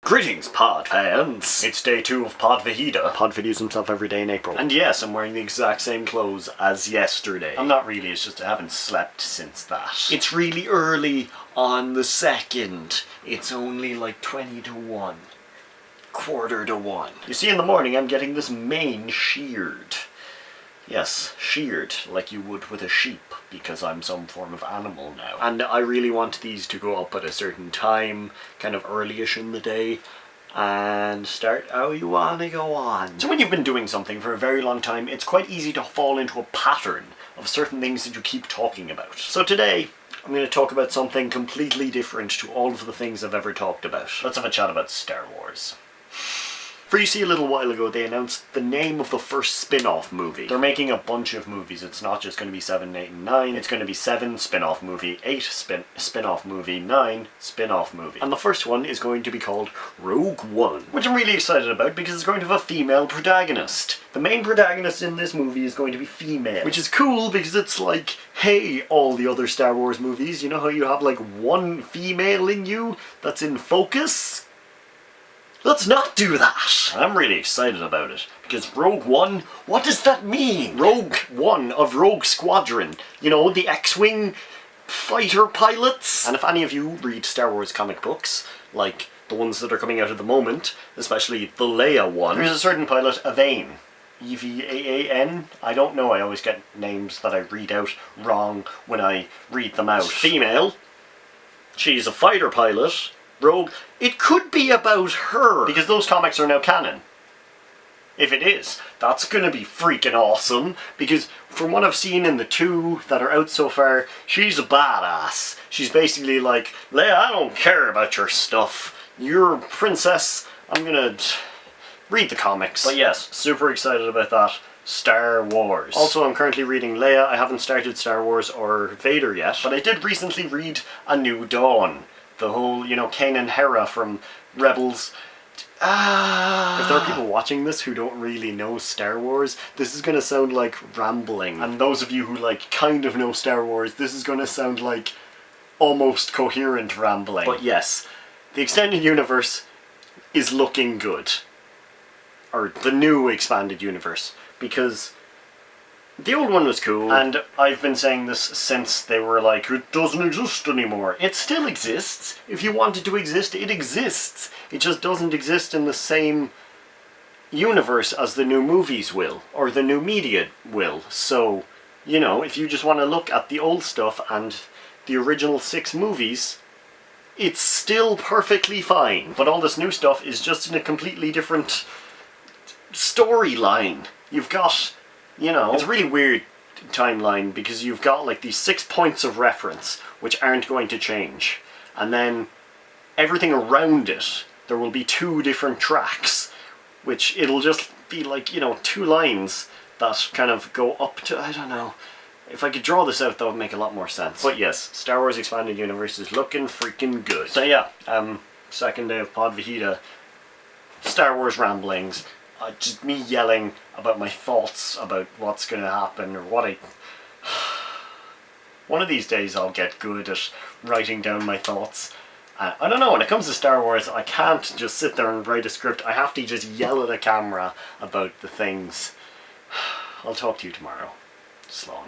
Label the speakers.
Speaker 1: Greetings, pod fans! It's day 2 of Pod Vahida. Pod videos himself every day in April. And yes, I'm wearing the exact same clothes as yesterday. I'm not really, it's just I haven't slept since that. It's really early on the 2nd. It's only like 20 to 1. Quarter to 1. You see, in the morning I'm getting this mane sheared. Yes, sheared, like you would with a sheep, because I'm some form of animal now. And I really want these to go up at a certain time, kind of early-ish in the day, and start how you want to go on. So when you've been doing something for a very long time, it's quite easy to fall into a pattern of certain things that you keep talking about. So today, I'm going to talk about something completely different to all of the things I've ever talked about. Let's have a chat about Star Wars. For you see, a little while ago they announced the name of the first spin-off movie. They're making a bunch of movies. It's not just going to be 7, 8, and 9. It's going to be 7 spin-off movie, 8 spin-off movie, 9 spin-off movie. And the first one is going to be called Rogue One, which I'm really excited about because it's going to have a female protagonist. The main protagonist in this movie is going to be female, which is cool because it's like, hey, all the other Star Wars movies, you know how you have like one female in you that's in focus? Let's not do that! I'm really excited about it, because Rogue One, what does that mean? Rogue One of Rogue Squadron. You know, the X-Wing fighter pilots? And if any of you read Star Wars comic books, like the ones that are coming out at the moment, especially the Leia one, there's a certain pilot, Evaan. E-V-A-A-N? I don't know, I always get names that I read out wrong when I read them out. Female. She's a fighter pilot. Rogue. It could be about her, because those comics are now canon. If it is, that's gonna be freaking awesome, because from what I've seen in the 2 that are out so far, she's a badass. She's basically like, Leia, I don't care about your stuff. You're a princess. I'm gonna read the comics. But yes, super excited about that. Star Wars. Also, I'm currently reading Leia. I haven't started Star Wars or Vader yet, but I did recently read A New Dawn. The whole, you know, Kanan Hera from Rebels. If there are people watching this who don't really know Star Wars, this is going to sound like rambling. And those of you who, like, kind of know Star Wars, this is going to sound like almost coherent rambling. But yes, the extended universe is looking good. Or the new expanded universe. Because the old one was cool, and I've been saying this since they were like, it doesn't exist anymore. It still exists. If you want it to exist, it exists. It just doesn't exist in the same universe as the new movies will, or the new media will. So, you know, if you just want to look at the old stuff and the original 6 movies, it's still perfectly fine. But all this new stuff is just in a completely different storyline. You've got, you know, it's a really weird timeline because you've got like these 6 points of reference which aren't going to change, and then everything around it, there will be 2 different tracks, which it'll just be like, you know, 2 lines that kind of go up to, I don't know. If I could draw this out, that would make a lot more sense. But yes, Star Wars Expanded Universe is looking freaking good. So yeah, second day of Pod Vahida, Star Wars ramblings. Just me yelling about my thoughts about what's going to happen, or what I... One of these days I'll get good at writing down my thoughts. I don't know, when it comes to Star Wars, I can't just sit there and write a script. I have to just yell at a camera about the things. I'll talk to you tomorrow. Slán.